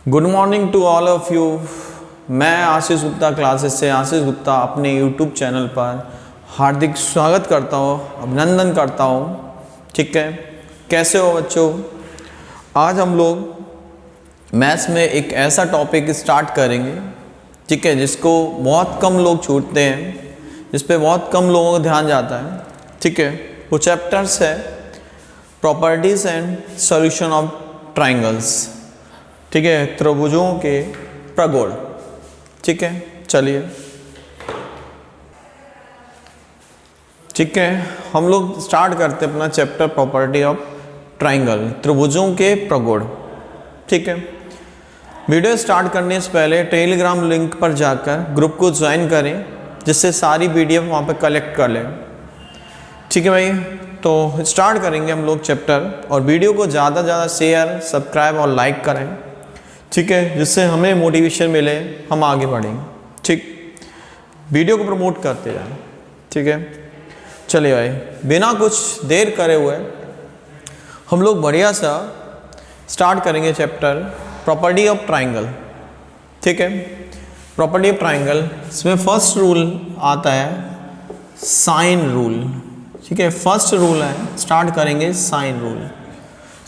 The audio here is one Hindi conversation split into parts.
Good morning to all of you. मैं आशीष गुप्ता क्लासेस से आशीष गुप्ता अपने यूट्यूब चैनल पर हार्दिक स्वागत करता हूँ, अभिनंदन करता हूँ। ठीक है, कैसे हो बच्चों? आज हम लोग मैथ्स में एक ऐसा टॉपिक स्टार्ट करेंगे, ठीक है, जिसको बहुत कम लोग छूटते हैं, जिस पे बहुत कम लोगों का ध्यान जाता है। ठीक है, वो चैप्टर्स है properties and solution of triangles. ठीक है, त्रिभुजों के प्रगुण। ठीक है, चलिए ठीक है, हम लोग स्टार्ट करते हैं अपना चैप्टर प्रॉपर्टी ऑफ ट्राइंगल, त्रिभुजों के प्रगुण। ठीक है, वीडियो स्टार्ट करने से पहले टेलीग्राम लिंक पर जाकर ग्रुप को ज्वाइन करें, जिससे सारी पीडीएफ वहाँ पर कलेक्ट कर लें। ठीक है भाई, तो स्टार्ट करेंगे हम लोग चैप्टर, और वीडियो को ज़्यादा से ज़्यादा शेयर, सब्सक्राइब और लाइक करें। ठीक है, जिससे हमें मोटिवेशन मिले, हम आगे बढ़ेंगे। ठीक, वीडियो को प्रमोट करते जाएं। ठीक है, चलिए भाई, बिना कुछ देर करे हुए हम लोग बढ़िया सा स्टार्ट करेंगे चैप्टर प्रॉपर्टी ऑफ ट्राइंगल। ठीक है, प्रॉपर्टी ऑफ ट्राइंगल, इसमें फर्स्ट रूल आता है साइन रूल। ठीक है, फर्स्ट रूल है, स्टार्ट करेंगे साइन रूल।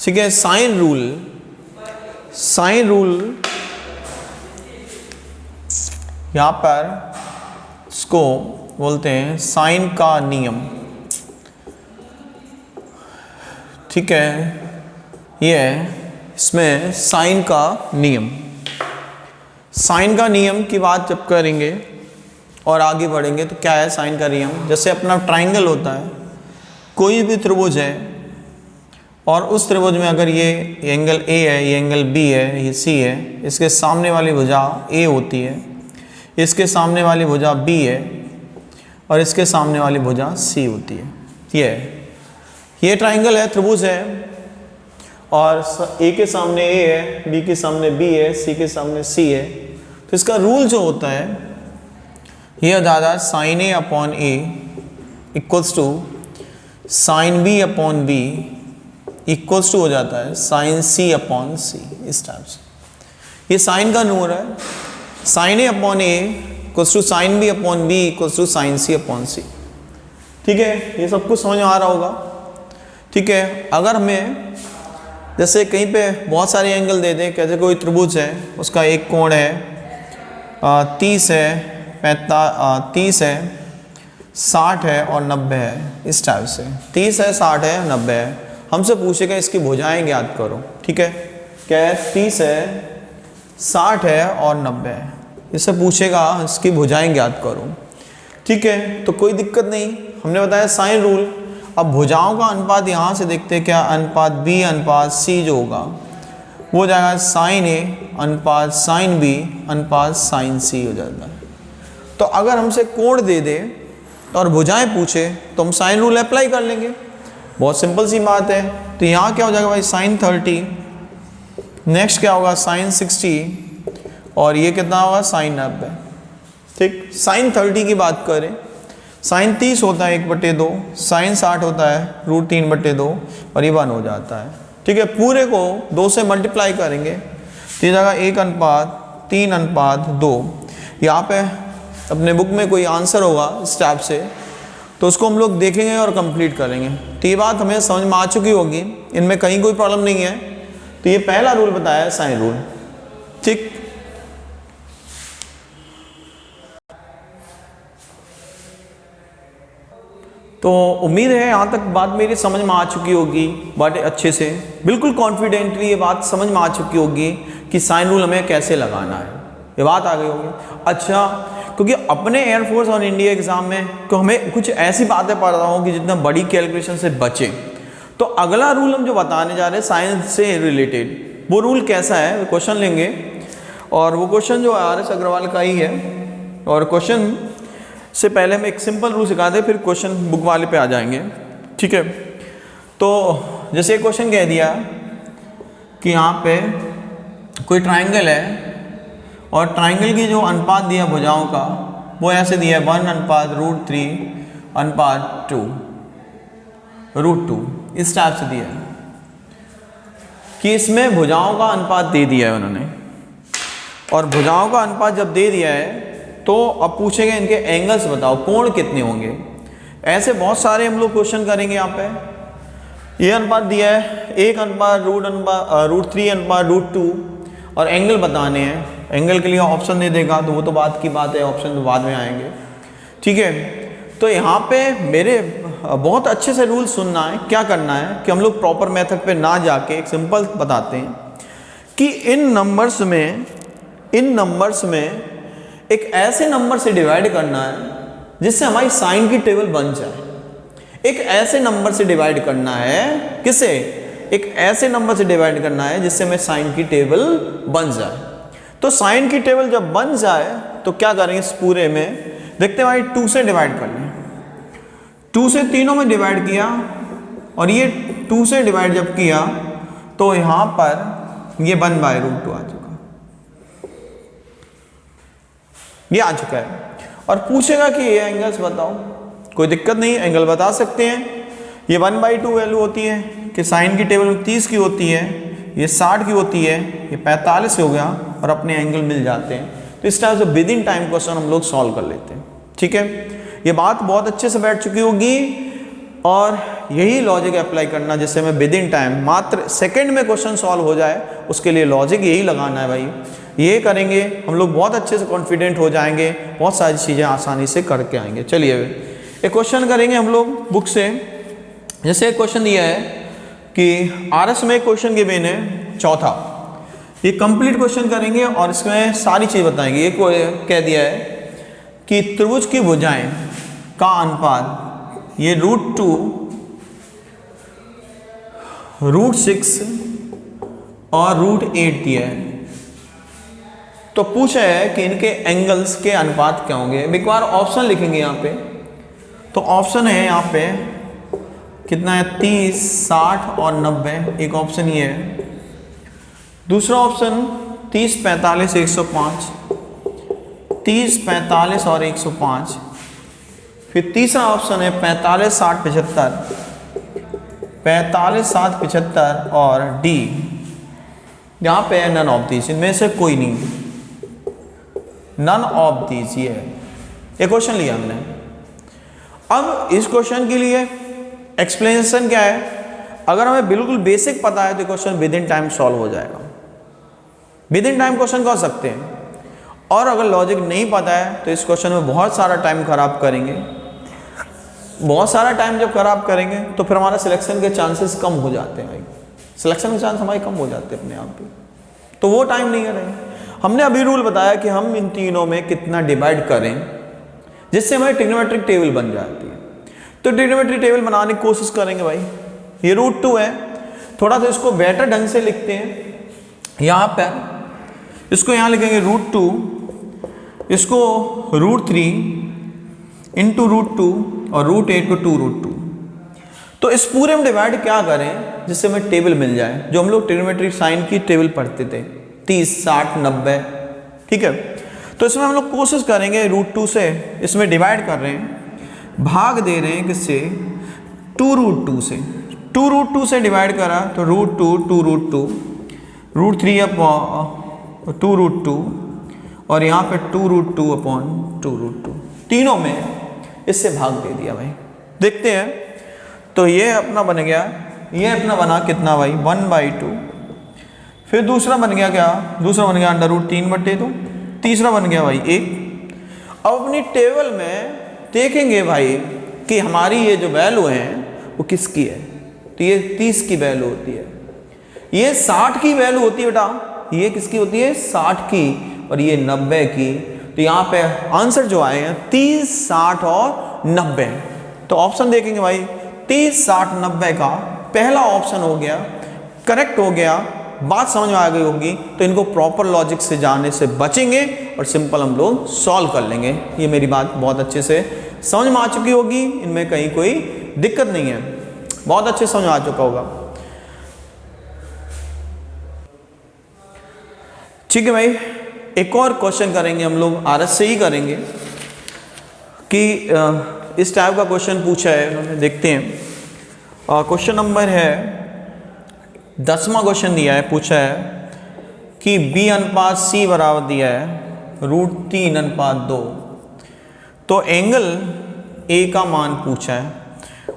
ठीक है, साइन रूल यहाँ पर इसको बोलते हैं साइन का नियम। ठीक है, ये इसमें साइन का नियम, साइन का नियम की बात जब करेंगे और आगे बढ़ेंगे तो क्या है साइन का नियम। जैसे अपना ट्राइंगल होता है, कोई भी त्रिभुज है और उस त्रिभुज में अगर ये एंगल ए है, ये एंगल बी है, ये सी है, इसके सामने वाली भुजा ए होती है, इसके सामने वाली भुजा बी है और इसके सामने वाली भुजा सी होती है। ये ट्राइंगल है, त्रिभुज है, और ए के सामने ए है, बी के सामने बी है, सी के सामने सी है। तो इसका रूल जो होता है ये दादा sine A upon a equals to sine B upon b equals to हो जाता है साइन सी अपॉन सी। इस टाइप से ये साइन का रूल है, sine A upon a equals to sine B upon b equals to sine C upon c. ठीक है, ये सब कुछ समझ में आ रहा होगा। ठीक है, अगर हमें जैसे कहीं पे बहुत सारे एंगल दे दें, कैसे कोई त्रिभुज है, उसका एक कोण है 30 है, 30 है, 60 है और 90 है। इस टाइप से 30 है, 60 है, 90 है। हमसे पूछेगा इसकी भुजाएं ज्ञात करो। ठीक है, क्या है, 30 है, 60 है और 90 है। इससे पूछेगा इसकी भुजाएं ज्ञात करो। ठीक है, तो कोई दिक्कत नहीं, हमने बताया साइन रूल। अब भुजाओं का अनुपात यहाँ से देखते हैं, क्या अनुपात बी अनुपात सी जो होगा वो हो जाएगा साइन ए अनुपात साइन बी अनुपात साइन सी हो जाता है। तो अगर हमसे कोण दे दे और भुजाएं पूछे तो हम साइन रूल अप्लाई कर लेंगे, बहुत सिंपल सी बात है। तो यहाँ क्या हो जाएगा भाई, साइन 30, नेक्स्ट क्या होगा साइन 60, और ये कितना होगा साइन 90। ठीक, साइन 30 की बात करें, साइन 30 होता है 1/2, साइन 60 होता है √3/2 और ये 1 हो जाता है। ठीक है, पूरे को 2 से मल्टीप्लाई करेंगे तो ये जाएगा 1:3:2। यहाँ पे अपने बुक में कोई आंसर होगा इस टाइप से, तो उसको हम लोग देखेंगे और कंप्लीट करेंगे। तो ये बात हमें समझ में आ चुकी होगी, इनमें कहीं कोई प्रॉब्लम नहीं है। तो ये पहला रूल बताया है साइन रूल। ठीक, तो उम्मीद है यहाँ तक बात मेरी समझ में आ चुकी होगी, बट अच्छे से बिल्कुल कॉन्फिडेंटली ये बात समझ में आ चुकी होगी कि साइन रूल हमें कैसे लगाना है, ये बात आ गई होगी। अच्छा, क्योंकि अपने एयरफोर्स और इंडिया एग्जाम में तो हमें कुछ ऐसी बातें पढ़ रहा हूँ कि जितना बड़ी कैलकुलेशन से बचे। तो अगला रूल हम जो बताने जा रहे हैं साइंस से रिलेटेड, वो रूल कैसा है, वो क्वेश्चन लेंगे, और वो क्वेश्चन जो RS अग्रवाल का ही है। और क्वेश्चन से पहले हम एक सिंपल रूल सिखाते हैं, फिर क्वेश्चन बुक वाले पे आ जाएंगे। ठीक है, तो जैसे क्वेश्चन कह दिया कि यहाँ पे कोई ट्राइंगल है और ट्राइंगल की जो अनुपात दिया भुजाओं का वो ऐसे दिया है 1:3:2 इस टाइप से दिया है कि इसमें भुजाओं का अनुपात दे दिया है उन्होंने। और भुजाओं का अनुपात जब दे दिया है तो अब पूछेंगे इनके एंगल्स बताओ, कोण कितने होंगे। ऐसे बहुत सारे हम लोग क्वेश्चन करेंगे यहाँ पे। ये अनुपात दिया है, 1 अनुपात √3 अनुपात √2 और एंगल बताने हैं। एंगल के लिए ऑप्शन दे देगा तो वो तो बात की बात है, ऑप्शन तो बाद में आएंगे, ठीक है। तो यहाँ पे मेरे बहुत अच्छे से रूल सुनना है। क्या करना है कि हम लोग प्रॉपर मेथड पे ना जाके एक सिंपल बताते हैं कि इन नंबर्स में एक ऐसे नंबर से डिवाइड करना है जिससे हमारी साइन की टेबल बन जाए। एक ऐसे नंबर से डिवाइड करना है, किसे? एक ऐसे नंबर से डिवाइड करना है जिससे हमें साइन की टेबल बन जाए। तो साइन की टेबल जब बन जाए तो क्या करेंगे, इस पूरे में देखते हैं भाई 2 से डिवाइड कर लें। 2 से तीनों में डिवाइड किया और ये 2 से डिवाइड जब किया तो यहां पर ये 1/√2 आ चुका, ये आ चुका है। और पूछेगा कि ये एंगल्स बताओ, कोई दिक्कत नहीं, एंगल बता सकते हैं। ये 1/2 वैल्यू होती है कि साइन की टेबल में 30 की होती है, ये 60 की होती है, ये 45 हो गया और अपने एंगल मिल जाते हैं। तो इस टाइप से विद इन टाइम क्वेश्चन हम लोग सॉल्व कर लेते हैं, ठीक है। ये बात बहुत अच्छे से बैठ चुकी होगी और यही लॉजिक अप्लाई करना जिससे हमें विद इन टाइम मात्र सेकंड में क्वेश्चन सॉल्व हो जाए, उसके लिए लॉजिक यही लगाना है भाई। ये करेंगे हम लोग बहुत अच्छे से कॉन्फिडेंट हो जाएंगे, बहुत सारी चीज़ें आसानी से करके आएंगे। चलिए एक क्वेश्चन करेंगे हम लोग बुक से। जैसे एक क्वेश्चन दिया है कि आरएस में क्वेश्चन गिवन है चौथा, ये कंप्लीट क्वेश्चन करेंगे और इसमें सारी चीज़ बताएंगे। ये कह दिया है कि त्रिभुज की भुजाएं का अनुपात ये √2 √6 और √8 दिया है। तो पूछा है कि इनके एंगल्स के अनुपात क्या होंगे। एक बार ऑप्शन लिखेंगे यहाँ पे, तो ऑप्शन है यहाँ पे कितना है, 30, 60 और 90। एक ऑप्शन ये है। दूसरा ऑप्शन 30, 45, 105, 30, 45 और 105। फिर तीसरा ऑप्शन है 45, 60, 75, 45, 60, 75 और डी। यहाँ पे है नन ऑफ दीज, इनमें से कोई नहीं, नन ऑफ दीज। ये है, एक क्वेश्चन लिया हमने। अब इस क्वेश्चन के लिए एक्सप्लेनेशन क्या है, अगर हमें बिल्कुल बेसिक पता है तो question with in time solve हो जाएगा, विद इन टाइम क्वेश्चन कर सकते हैं। और अगर लॉजिक नहीं पता है तो इस क्वेश्चन में बहुत सारा टाइम खराब करेंगे। बहुत सारा टाइम जब खराब करेंगे तो फिर हमारा सिलेक्शन के चांसेस कम हो जाते हैं भाई, सिलेक्शन के चांस हमारे कम हो जाते हैं अपने आप ही, तो वो टाइम नहीं करेंगे। हमने अभी रूल बताया कि हम इन तीनों में कितना डिवाइड करें जिससे हमारी ट्रिग्नोमेट्रिक टेबल बन जाती है। तो ट्रिग्नोमेट्रिक टेबल बनाने की कोशिश करेंगे भाई। ये √2 है, थोड़ा सा इसको बेटर ढंग से लिखते हैं। यहाँ पर इसको यहाँ लिखेंगे √2, इसको √3 इंटू √2 और √8 को 2√2। तो इस पूरे में डिवाइड क्या करें जिससे हमें टेबल मिल जाए, जो हम लोग ट्रिग्नोमेट्रिक साइन की टेबल पढ़ते थे, 30, 60, 90, ठीक है। तो इसमें हम लोग कोशिश करेंगे √2 से, इसमें डिवाइड कर रहे हैं, भाग दे रहे हैं किससे, 2√2 से। 2√2 से डिवाइड करा तो √2, 2√2, √3 अपॉन 2√2 और यहाँ पे 2√2 अपॉन 2√2, तीनों में इससे भाग दे दिया भाई। देखते हैं, तो ये अपना बन गया, ये अपना बना कितना भाई, 1/2। फिर दूसरा बन गया क्या, दूसरा बन गया √3/2। तीसरा बन गया भाई 1। अब अपनी टेबल में देखेंगे भाई कि हमारी ये जो वैल्यू है वो किसकी है। तो ये 30 की वैल्यू होती है, ये 60 की वैल्यू होती है बेटा, ये किसकी होती है, 60 की, और ये 90 की। तो यहाँ पे आंसर जो आए हैं 30, 60 और 90। तो ऑप्शन देखेंगे भाई, 30, 60, 90 का पहला ऑप्शन हो गया, करेक्ट हो गया। बात समझ में आ गई होगी, तो इनको प्रॉपर लॉजिक से जाने से बचेंगे और सिंपल हम लोग सॉल्व कर लेंगे। ये मेरी बात बहुत अच्छे से समझ में आ चुकी होगी, इनमें कहीं कोई दिक्कत नहीं है, बहुत अच्छे समझ में आ चुका होगा। ठीक है भाई, एक और क्वेश्चन करेंगे हम लोग, आरएस से ही करेंगे कि इस टाइप का क्वेश्चन पूछा है उन्होंने, देखते हैं। क्वेश्चन नंबर है 10वां क्वेश्चन दिया है, पूछा है कि b अनुपात c बराबर दिया है √3/2। तो एंगल A का मान पूछा है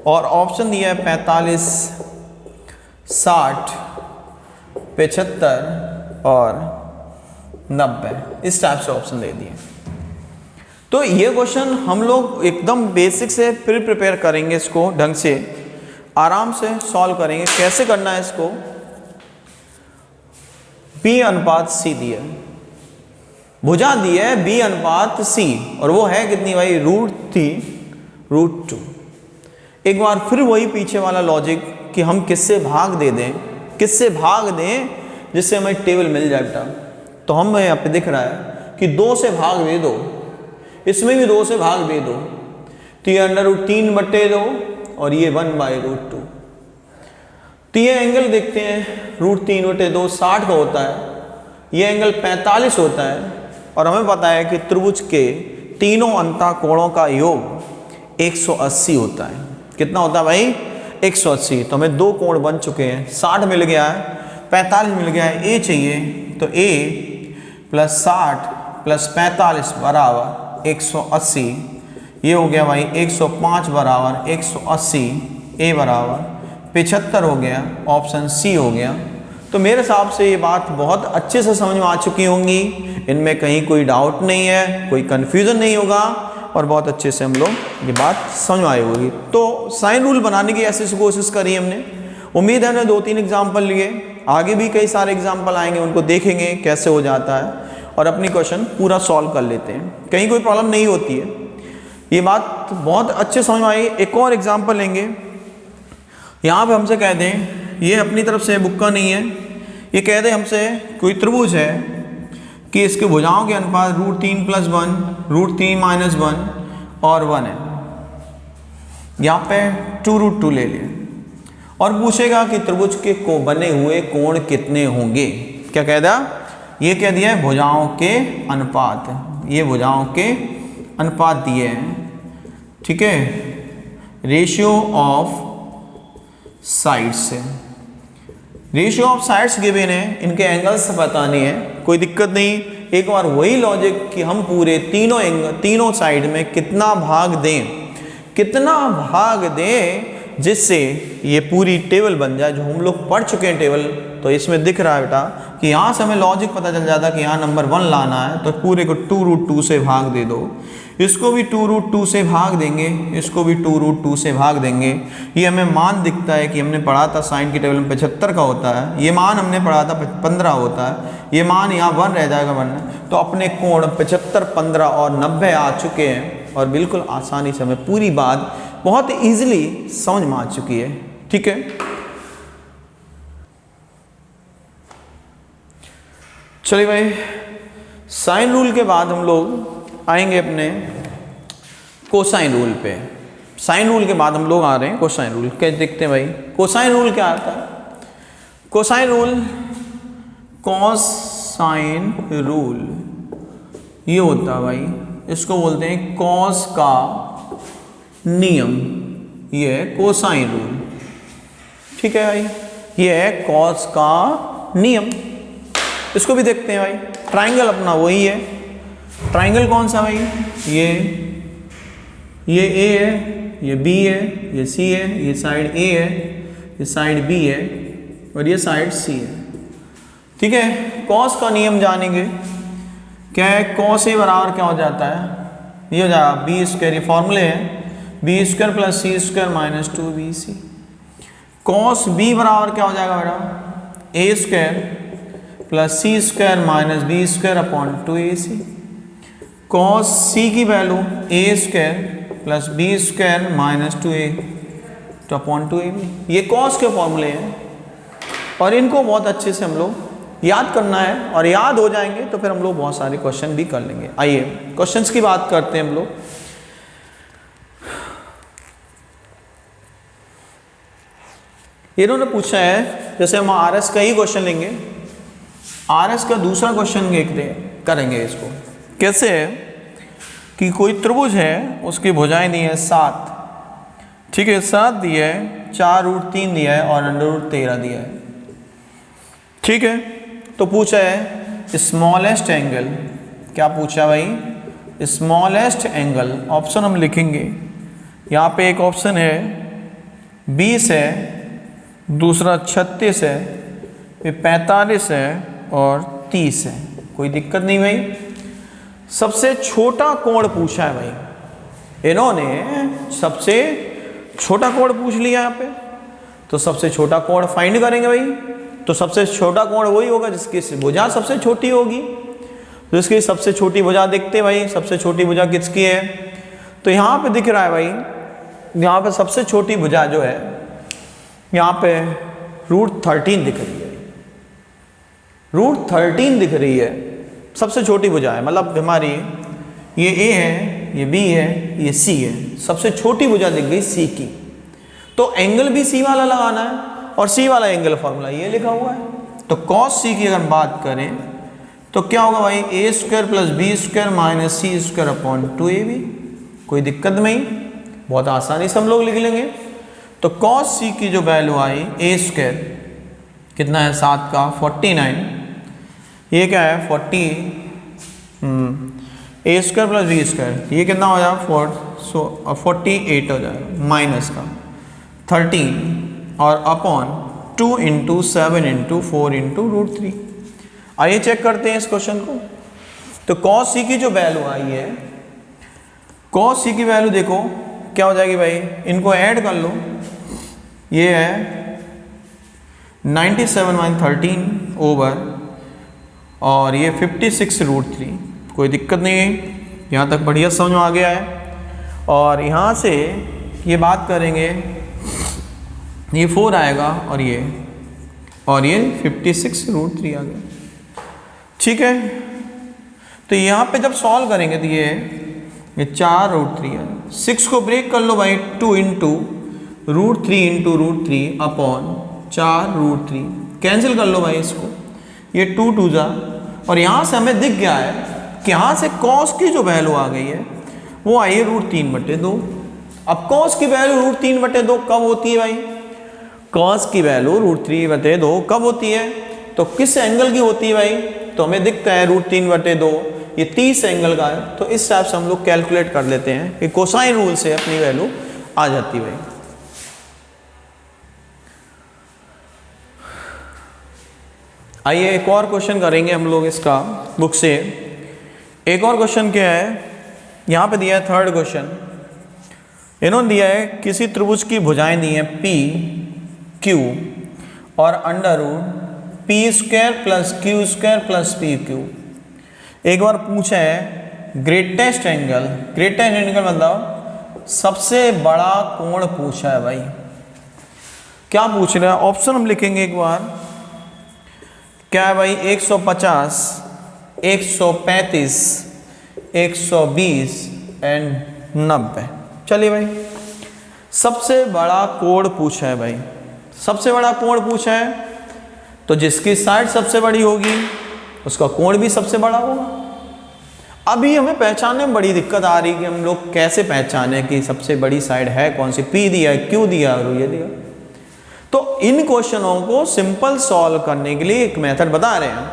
और ऑप्शन दिया है 45, 60, 75 और 90, इस टाइप से ऑप्शन दे दिए। तो ये क्वेश्चन हम लोग एकदम बेसिक से फिर प्रिपेयर करेंगे, इसको ढंग से आराम से सॉल्व करेंगे। कैसे करना है इसको, B अनुपात C दिया है, भुजा दी है B अनुपात C और वो है कितनी भाई √3/2। एक बार फिर वही पीछे वाला लॉजिक कि हम किससे भाग दे दें, किससे भाग दें जिससे हमें टेबल मिल जाए बेटा। तो हम यहाँ पे दिख रहा है कि 2 से भाग दे दो, इसमें भी 2 से भाग दे दो, तो ये √3/2 और ये 1/√2। तो ये एंगल देखते हैं √3/2 60 का होता है, ये एंगल 45 होता है और हमें पता है कि त्रिभुज के तीनों अंतःकोणों का योग 180 होता है। कितना होता है भाई 180। तो हमें 2 कोण बन चुके हैं, 60 मिल गया है, 45 मिल गया है, A चाहिए। तो A + 60 + 45 बराबर 180। ये हो गया भाई 105 बराबर 180, A बराबर 75 हो गया, ऑप्शन C हो गया। तो मेरे हिसाब से ये बात बहुत अच्छे से समझ में आ चुकी होंगी, इनमें कहीं कोई डाउट नहीं है, कोई कन्फ्यूज़न नहीं होगा और बहुत अच्छे से हम लोग ये बात समझ में आई होगी। तो साइन रूल बनाने की ऐसी कोशिश करी हमने, उम्मीद है हमने 2-3 एग्जाम्पल लिए, आगे भी कई सारे एग्जाम्पल आएंगे, उनको देखेंगे कैसे हो जाता है और अपनी क्वेश्चन पूरा सॉल्व कर लेते हैं, कहीं कोई प्रॉब्लम नहीं होती है। ये बात बहुत अच्छे समझ में आई। एक और एग्जाम्पल लेंगे, यहाँ पे हमसे कह दें, ये अपनी तरफ से बुक का नहीं है, ये कह दें हमसे कोई त्रिभुज है कि इसके भुजाओं के अनुपात √3 + 1, √3 - 1 और 1 है। यहाँ पे 2√2 ले लिया और पूछेगा कि त्रिभुज के को बने हुए कोण कितने होंगे। क्या कह दिया, ये कह दिया है भुजाओं के अनुपात, ये भुजाओं के अनुपात दिए हैं, ठीक है, रेशियो ऑफ साइड्स है, रेशियो ऑफ साइड्स गिवन है, इनके एंगल्स पता नहीं है, कोई दिक्कत नहीं। एक बार वही लॉजिक कि हम पूरे तीनों साइड में कितना भाग दें जिससे ये पूरी टेबल बन जाए, जो हम लोग पढ़ चुके हैं टेबल। तो इसमें दिख रहा है बेटा कि यहाँ से हमें लॉजिक पता चल जाता कि यहाँ नंबर 1 लाना है, तो पूरे को 2√2 से भाग दे दो, इसको भी 2√2 से भाग देंगे, इसको भी 2√2 से भाग देंगे। ये हमें मान दिखता है कि हमने पढ़ा था साइन की टेबल में 75 का होता है, ये मान हमने पढ़ा था 15 होता है, ये मान यहाँ 1 रह जाएगा 1। तो अपने कोण 75, 15 और 90 आ चुके हैं और बिल्कुल आसानी से हमें पूरी बात बहुत ईजिली समझ में आ चुकी है, ठीक है। चलिए भाई, साइन रूल के बाद हम लोग आएंगे अपने कोसाइन रूल पे। साइन रूल के बाद हम लोग आ रहे हैं कोसाइन रूल। क्या देखते हैं भाई, कोसाइन रूल क्या आता है? कोसाइन रूल, कोसाइन रूल ये होता है भाई, इसको बोलते हैं कॉस का नियम, ये है कोसाइन रूल, ठीक है भाई, ये है कॉस का नियम। इसको भी देखते हैं भाई। ट्राइंगल अपना वही है, ट्राइंगल कौन सा भाई, ये A है, ये B है, ये C है, ये साइड A है, ये साइड B है और ये साइड C है, ठीक है। कॉस का नियम जानेंगे, क्या है, कॉस A बराबर क्या हो जाता है, ये हो जाएगा B², ये फॉर्मूले हैं, B² + C² - 2BC। Cos B बराबर क्या हो जाएगा बेटा, A² + C² - B² / 2AC। Cos C की value A² + B² - 2A / 2AB। ये कॉस के फॉर्मूले हैं और इनको बहुत अच्छे से हम लोग याद करना है और याद हो जाएंगे तो फिर हम लोग बहुत सारे क्वेश्चन भी कर लेंगे। आइए क्वेश्चंस की बात करते हैं हम लोग। इन्होंने पूछा है, जैसे हम RS का ही क्वेश्चन लेंगे, RS का दूसरा क्वेश्चन करेंगे। इसको कैसे है कि कोई त्रिभुज है, उसकी भुजाएं दी है 7, ठीक है, 7 दिया है, 4√3 दिया है और √13 दिया है, ठीक है। तो पूछा है स्मॉलेस्ट एंगल, क्या पूछा भाई, स्मॉलेस्ट एंगल। ऑप्शन हम लिखेंगे, यहाँ पे एक ऑप्शन है 20 है, दूसरा 36 है, फिर 45 है और 30 है। कोई दिक्कत नहीं भाई। सबसे छोटा कोण पूछा है भाई, इन्होंने सबसे छोटा कोण पूछ लिया यहाँ पे, तो सबसे छोटा कोण फाइंड करेंगे भाई। तो सबसे छोटा कोण वही होगा जिसकी भुजा सबसे छोटी होगी, तो इसकी सबसे छोटी भुजा देखते भाई, सबसे छोटी भुजा किसकी है, तो यहाँ पे दिख रहा है भाई, यहाँ पे सबसे छोटी भुजा जो है यहाँ पे √13 दिख रही है, √13 दिख रही है, सबसे छोटी भुजा है। मतलब हमारी ये A है, ये B है, ये C है, सबसे छोटी भुजा दिख गई C की। तो एंगल भी C वाला लगाना है, और C वाला एंगल फॉर्मूला ये लिखा हुआ है। तो cos C की अगर बात करें तो क्या होगा भाई, A² + B² - C² upon 2AB। कोई दिक्कत नहीं, बहुत आसानी से हम लोग लिख लेंगे। तो cos C की जो वैल्यू आई A² कितना है 7 का 49, ये क्या है 40 A² + B², ये कितना हो जाएगा 48 हो जाएगा, माइनस का 13 और अपॉन 2 × 7 × 4 × √3। आइए चेक करते हैं इस क्वेश्चन को। तो cos C की जो वैल्यू आई है, cos C की वैल्यू देखो क्या हो जाएगी भाई, इनको ऐड कर लो, ये है 97 - 13 ओवर, और ये 56 √3। कोई दिक्कत नहीं है, यहाँ तक बढ़िया समझ में आ गया है। और यहाँ से ये बात करेंगे, ये 4 आएगा और ये 56 √3 आ गया, ठीक है। तो यहाँ पे जब सॉल्व करेंगे तो ये 4 √3 है, 6 को ब्रेक कर लो भाई, 2 × √3 × √3 अपॉन 4 √3, कैंसिल कर लो भाई इसको, ये 2 2 जा, और यहाँ से हमें दिख गया है कि यहाँ से cos की जो वैल्यू आ गई है वो आई है √3/2। अब cos की वैल्यू √3/2 कब होती है भाई, cos की वैल्यू √3/2 कब होती है, तो किस एंगल की होती है भाई, तो हमें दिखता है √3/2 ये 30 एंगल का है। तो इस हिसाब से हम लोग कैलकुलेट कर लेते हैं कि कोसाइन रूल से अपनी वैल्यू आ जाती है भाई। आइए एक और क्वेश्चन करेंगे हम लोग इसका बुक से। एक और क्वेश्चन क्या है, यहाँ पे दिया है 3rd क्वेश्चन, इन्होंने दिया है किसी त्रिभुज की भुजाएं दी हैं P Q और √P² + Q² + PQ। एक बार पूछा है ग्रेटेस्ट एंगल, ग्रेटेस्ट एंगल मतलब सबसे बड़ा कोण पूछा है भाई। क्या पूछ रहा है, ऑप्शन हम लिखेंगे एक बार, क्या है भाई 150, 135, 120 एंड 90। चलिए भाई, सबसे बड़ा कोण पूछा है भाई, सबसे बड़ा कोण पूछा है, तो जिसकी साइड सबसे बड़ी होगी उसका कोण भी सबसे बड़ा होगा। अभी हमें पहचानने में बड़ी दिक्कत आ रही है कि हम लोग कैसे पहचाने कि सबसे बड़ी साइड है कौन सी, P दिया है, Q दिया और ये दिया। तो इन क्वेश्चनों को सिंपल सॉल्व करने के लिए एक मेथड बता रहे हैं,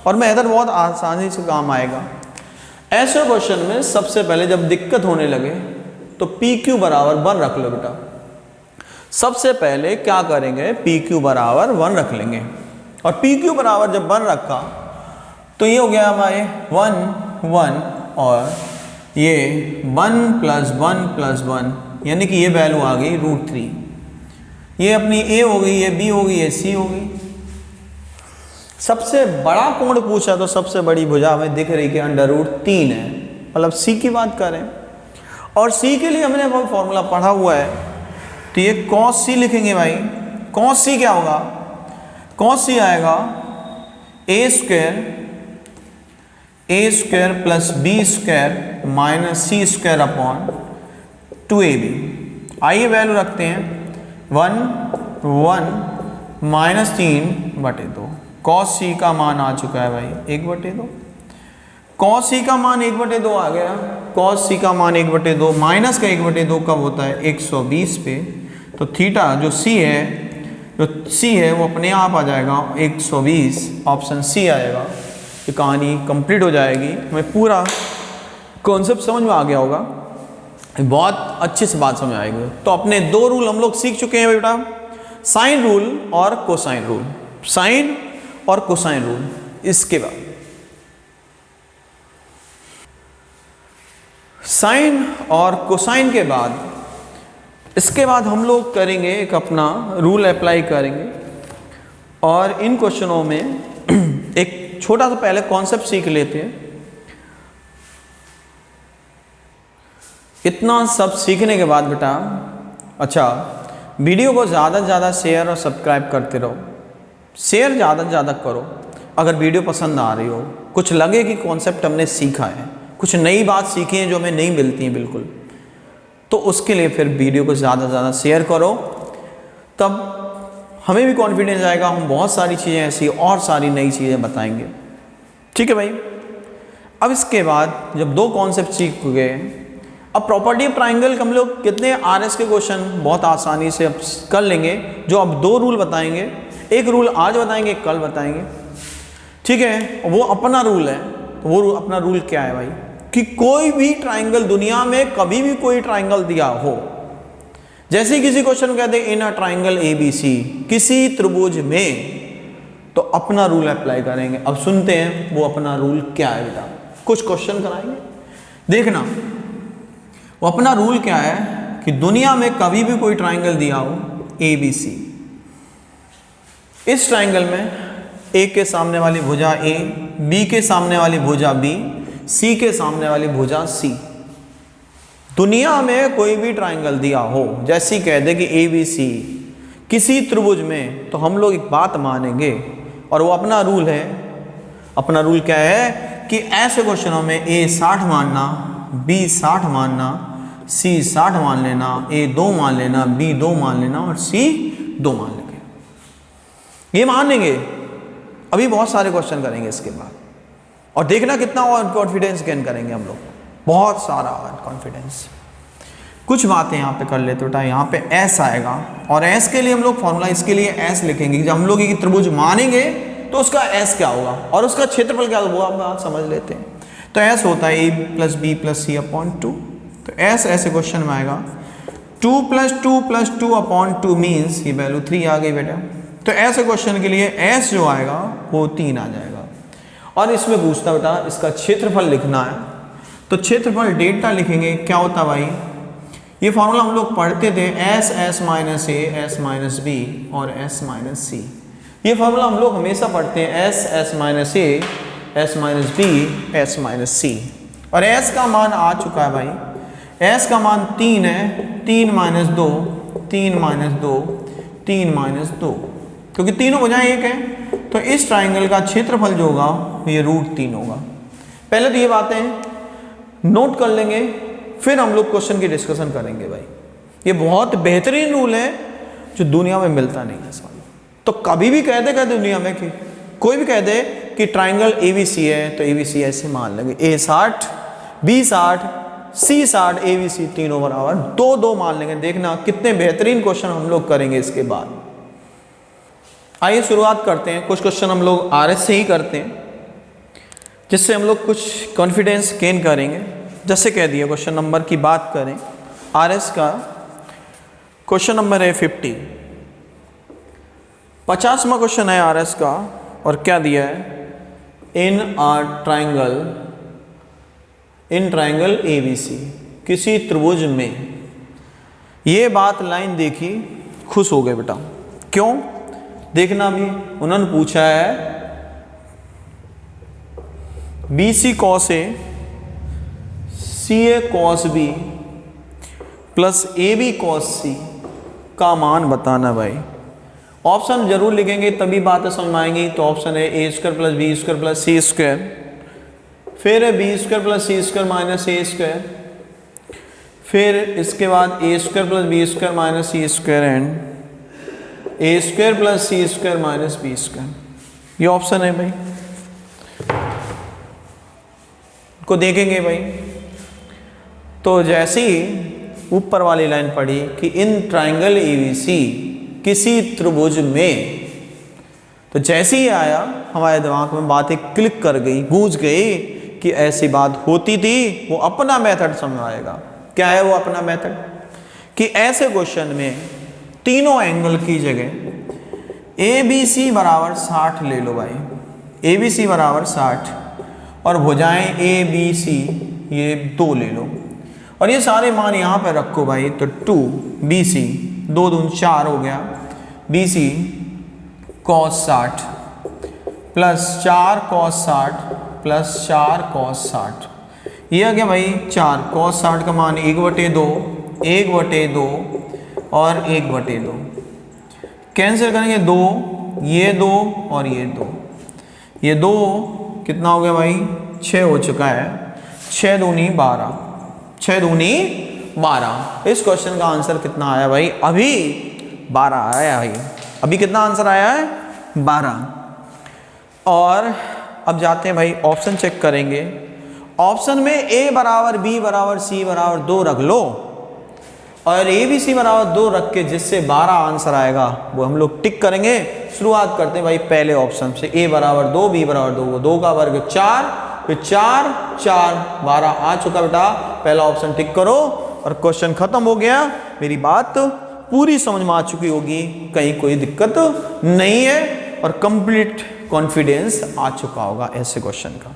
और मेथड बहुत आसानी से काम आएगा। ऐसे क्वेश्चन में सबसे पहले जब दिक्कत होने लगे तो PQ = 1 रख लो बेटा। सबसे पहले क्या करेंगे, PQ = 1 रख लेंगे, और PQ = जब 1 रखा तो ये हो गया हमारे 1 1, और ये 1 + 1 + 1, यानी कि ये वैल्यू आ गई √3। ये अपनी A हो गई, ये B हो गई, ये C हो गई। सबसे बड़ा कोण पूछा तो सबसे बड़ी भुजा हमें दिख रही कि √3 है, मतलब C की बात करें। और C के लिए हमने वो फॉर्मूला पढ़ा हुआ है, तो ये cos C लिखेंगे भाई। cos C क्या होगा, cos C आएगा A² + B² - C² upon 2AB। आइए वैल्यू रखते हैं 1 1 -3/2। cos C का मान आ चुका है भाई 1/2। cos C का मान 1/2 आ गया। cos C का मान 1/2, माइनस का 1/2 कब होता है 120 पे। तो थीटा जो C है जो सी है वो अपने आप आ जाएगा 120, ऑप्शन सी आएगा। ये कहानी कंप्लीट हो जाएगी। हमें पूरा कॉन्सेप्ट समझ में आ गया होगा, बहुत अच्छे से बात समझ आएगी। तो अपने दो रूल हम लोग सीख चुके हैं बेटा, साइन रूल और कोसाइन रूल। साइन और कोसाइन रूल। इसके बाद साइन और कोसाइन के बाद, इसके बाद हम लोग करेंगे एक अपना रूल अप्लाई करेंगे और इन क्वेश्चनों में एक छोटा सा पहले कॉन्सेप्ट सीख लेते हैं। इतना सब सीखने के बाद बेटा, अच्छा वीडियो को ज़्यादा से ज़्यादा शेयर और सब्सक्राइब करते रहो। शेयर ज़्यादा से ज़्यादा करो अगर वीडियो पसंद आ रही हो, कुछ लगे कि कॉन्सेप्ट हमने सीखा है, कुछ नई बात सीखी है जो हमें नहीं मिलती है बिल्कुल, तो उसके लिए फिर वीडियो को ज़्यादा से ज़्यादा शेयर करो, तब हमें भी कॉन्फिडेंस आएगा। हम बहुत सारी चीज़ें ऐसी और सारी नई चीज़ें बताएंगे। ठीक है भाई। अब इसके बाद जब दो कॉन्सेप्ट सीख गए, अब प्रॉपर्टी ऑफ ट्राइंगल हम लोग कितने आरएस के क्वेश्चन बहुत आसानी से अब कर लेंगे। जो अब दो रूल बताएंगे, एक रूल आज बताएंगे, एक कल बताएंगे। ठीक है, वो अपना रूल है। तो वो अपना रूल क्या है भाई, कि कोई भी ट्राइंगल दुनिया में कभी भी कोई ट्राइंगल दिया हो, जैसे किसी क्वेश्चन कहते हैं इन अ ट्राइंगल ABC, किसी त्रिभुज में, तो अपना रूल अप्लाई करेंगे। अब सुनते हैं वो अपना रूल क्या है बेटा। कुछ क्वेश्चन कराएंगे, देखना वो अपना रूल क्या है कि दुनिया में कभी भी कोई ट्राइंगल दिया हो ABC, इस ट्राइंगल में A के सामने वाली भुजा A, B के सामने वाली भुजा B, C के सामने वाली भुजा C, दुनिया में कोई भी ट्राइंगल दिया हो, जैसी कह दे कि ABC किसी त्रिभुज में, तो हम लोग एक बात मानेंगे और वो अपना रूल है। अपना रूल क्या है कि ऐसे क्वेश्चनों में A 60 मानना, B 60 मानना, C 60 मान लेना, A 2 मान लेना, B 2 मान लेना और C 2 मान लेंगे। ये मान लेंगे। अभी बहुत सारे क्वेश्चन करेंगे इसके बाद, और देखना कितना और कॉन्फिडेंस गेन करेंगे हम लोग, बहुत सारा कॉन्फिडेंस। कुछ बातें यहाँ पे कर लेते बेटा। यहाँ पे S आएगा और S के लिए हम लोग फॉर्मूला, इसके लिए S लिखेंगे। जब हम लोग एक त्रिभुज मानेंगे तो उसका S क्या होगा और उसका क्षेत्रफल क्या होगा, वो आप बात समझ लेते हैं। तो S होता है A + B + C / 2। तो S ऐसे क्वेश्चन में आएगा 2 + 2 + 2 / 2 मीन्स ये वैल्यू 3 आ गई बेटा। तो ऐसे क्वेश्चन के लिए S जो आएगा वो 3 आ जाएगा। और इसमें पूछता बेटा इसका क्षेत्रफल लिखना है, तो क्षेत्रफल डेल्टा लिखेंगे। क्या होता भाई, ये फॉर्मूला हम लोग पढ़ते थे, S - A, S - B और S - C। ये फॉर्मूला हम लोग हमेशा पढ़ते हैं, S - A, S - B, S - C। और S का मान आ चुका है भाई, S का मान 3 है, 3 - 2, 3 - 2, 3 - 2, क्योंकि तीनों भुजाएं एक है। तो इस ट्राइंगल का क्षेत्रफल जो होगा ये √3 होगा। पहले तो ये बातें नोट कर लेंगे, फिर हम लोग क्वेश्चन की डिस्कशन करेंगे भाई। ये बहुत बेहतरीन रूल है जो दुनिया में मिलता नहीं है सवाल। तो कभी भी कह दे दुनिया में कि कोई भी कह दे कि ट्राइंगल ABC है, तो ABC ऐसे मान लेंगे, A 60, B 60, C 60, ABC तीनों बराबर 2 मान लेंगे। देखना कितने बेहतरीन क्वेश्चन हम लोग करेंगे इसके बाद। आइए शुरुआत करते हैं। कुछ क्वेश्चन हम लोग RS से ही करते हैं, जिससे हम लोग कुछ कॉन्फिडेंस गेन करेंगे। जैसे कह दिया क्वेश्चन नंबर की बात करें, RS का क्वेश्चन नंबर है 50, 50वां क्वेश्चन है RS का। और क्या दिया है, इन ट्राइंगल ABC, किसी त्रिभुज में। ये बात लाइन देखी, खुश हो गए बेटा। क्यों, देखना भी उन्होंने पूछा है BC cos A, CA cos B + AB cos C का मान बताना भाई। ऑप्शन जरूर लिखेंगे तभी बातें समझ आएंगी। तो ऑप्शन है A² + B² + C², फिर है B² + C² - A², फिर इसके बाद A² + B² - C² and A² + C² - B²। ये ऑप्शन है भाई, को देखेंगे भाई। तो जैसे ही ऊपर वाली लाइन पढ़ी कि इन ट्राइंगल ABC किसी त्रिभुज में। तो जैसे ही आया हमारे दिमाग में बातें क्लिक कर गई, गूंज गई कि ऐसी बात होती थी। वो अपना मेथड समझ आएगा। क्या है वो अपना मेथड? कि ऐसे क्वेश्चन में तीनों एंगल की जगह ए बी सी बराबर 60 ले लो भाई, ए बी सी बराबर 60, और भुजाएं ए बी सी ये 2 ले लो, और ये सारे मान यहाँ पे रखो भाई। तो 2 बी सी, 2 दूनी 4 हो गया, b c cos 60 plus 4 cos 60 plus 4 cos 60, ये आ गया भाई 4। cos 60 का मान 1/2, 1/2 और 1/2 कैंसिल करेंगे 2, ये 2 और ये 2, ये 2 कितना हो गया भाई 6 हो चुका है। 6 दूनी 12, 6 दूनी 12। इस क्वेश्चन का आंसर कितना आया भाई? अभी 12 आया भाई। अभी कितना आंसर आया है? 12। और अब जाते हैं भाई ऑप्शन चेक करेंगे। ऑप्शन में ए बराबर बी बराबर सी बराबर 2 रख लो, और ए बी सी बराबर 2 रख के जिससे 12 आंसर आएगा वो हम लोग टिक करेंगे। शुरुआत करते हैं भाई पहले ऑप्शन से, ए बराबर 2 बी बराबर 2, 2 का वर्ग 4, फिर 4 4 12 आ चुका बेटा। पहला ऑप्शन टिक करो और क्वेश्चन खत्म हो गया। मेरी बात पूरी समझ में आ चुकी होगी, कहीं कोई दिक्कत नहीं है, और कंप्लीट कॉन्फिडेंस आ चुका होगा ऐसे क्वेश्चन का।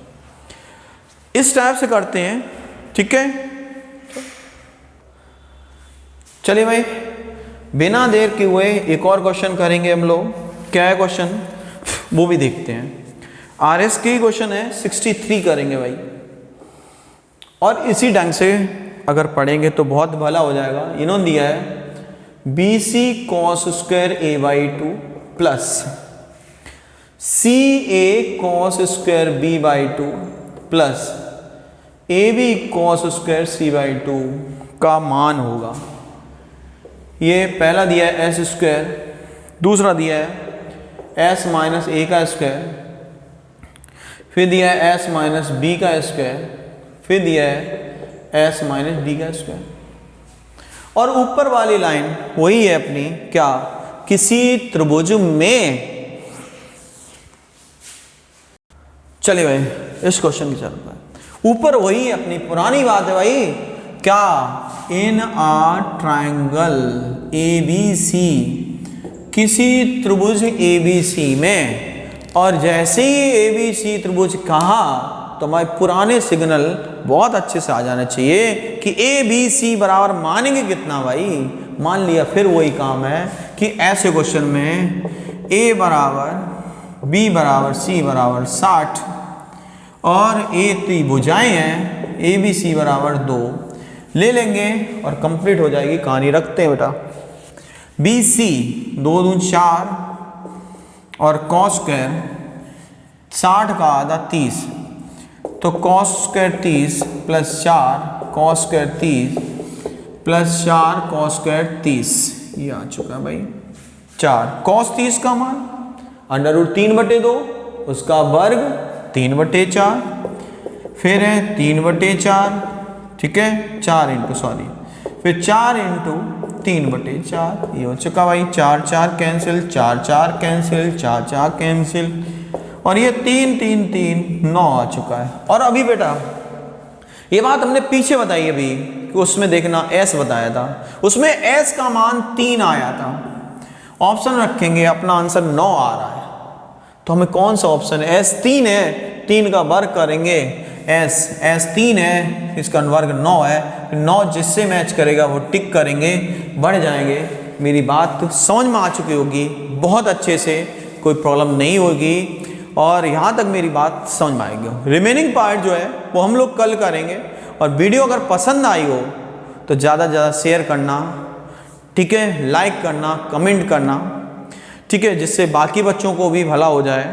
इस टाइप से करते हैं, ठीक है। चलिए भाई बिना देर के हुए एक और क्वेश्चन करेंगे हम लोग। क्या है क्वेश्चन वो भी देखते हैं। आरएस की क्वेश्चन है 63 करेंगे भाई, और इसी ढंग से अगर पढ़ेंगे तो बहुत भला हो जाएगा। इन्होंने दिया है b c cos square a by 2 plus c a cos square b by 2 plus a b cos square c by 2 का मान होगा। ये पहला दिया है एस स्क्वायर, दूसरा दिया है एस माइनस ए का स्क्वायर, फिर दिया है एस माइनस बी का स्क्वायर, फिर दिया है एस माइनस डी का स्क्वायर। और ऊपर वाली लाइन वही है अपनी, क्या? किसी त्रिभुज में। चलिए भाई इस क्वेश्चन की चलता है। ऊपर वही अपनी पुरानी बात है भाई, क्या? इन आ ट्रायंगल ए बी सी, किसी त्रिभुज ए बी सी में। और जैसे ही ए बी सी त्रिभुज कहा तो हमारे पुराने सिग्नल बहुत अच्छे से आ जाना चाहिए कि ए बी सी बराबर मानेंगे कितना भाई? मान लिया। फिर वही काम है कि ऐसे क्वेश्चन में ए बराबर बी बराबर सी बराबर 60, और ए त्रिभुजाएं हैं ए बी सी बराबर 2 ले लेंगे और कंप्लीट हो जाएगी कहानी। रखते हैं बेटा बी सी 2 दूनी 4 और कॉस स्क्वायर 60 का आधा 30, तो cos square 30 plus 4 cos square 30 plus 4 cos square 30, ये आ चुका भाई 4। कॉस 30 का मान √3/2, उसका वर्ग 3/4, फिर है 3/4, ठीक है 4 इंटू सॉरी, फिर 4 इंटू 3/4, ये हो चुका भाई 4 4 कैंसिल, 4 4 कैंसिल, 4 4 कैंसिल, और ये 3 3 3 9 आ चुका है। और अभी बेटा ये बात हमने पीछे बताई अभी कि उसमें देखना s बताया था, उसमें s का मान 3 आया था। ऑप्शन रखेंगे अपना आंसर 9 आ रहा है, तो हमें कौन सा ऑप्शन है? s 3 है, 3 का वर्ग करेंगे s 3 है, इसका वर्ग 9 है, 9 जिससे मैच करेगा वो टिक करेंगे, बढ़ जाएंगे। मेरी बात समझ में आ चुकी होगी बहुत अच्छे से, कोई प्रॉब्लम नहीं होगी, और यहाँ तक मेरी बात समझ में आएगी। रिमेनिंग पार्ट जो है वो हम लोग कल करेंगे। और वीडियो अगर पसंद आई हो तो ज़्यादा से ज़्यादा शेयर करना, ठीक है, लाइक करना, कमेंट करना, ठीक है, जिससे बाकी बच्चों को भी भला हो जाए,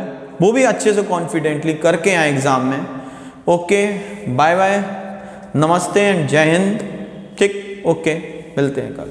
वो भी अच्छे से कॉन्फिडेंटली करके आए एग्ज़ाम में। ओके, बाय बाय, नमस्ते एंड जय हिंद। ठीक, ओके, मिलते हैं कल।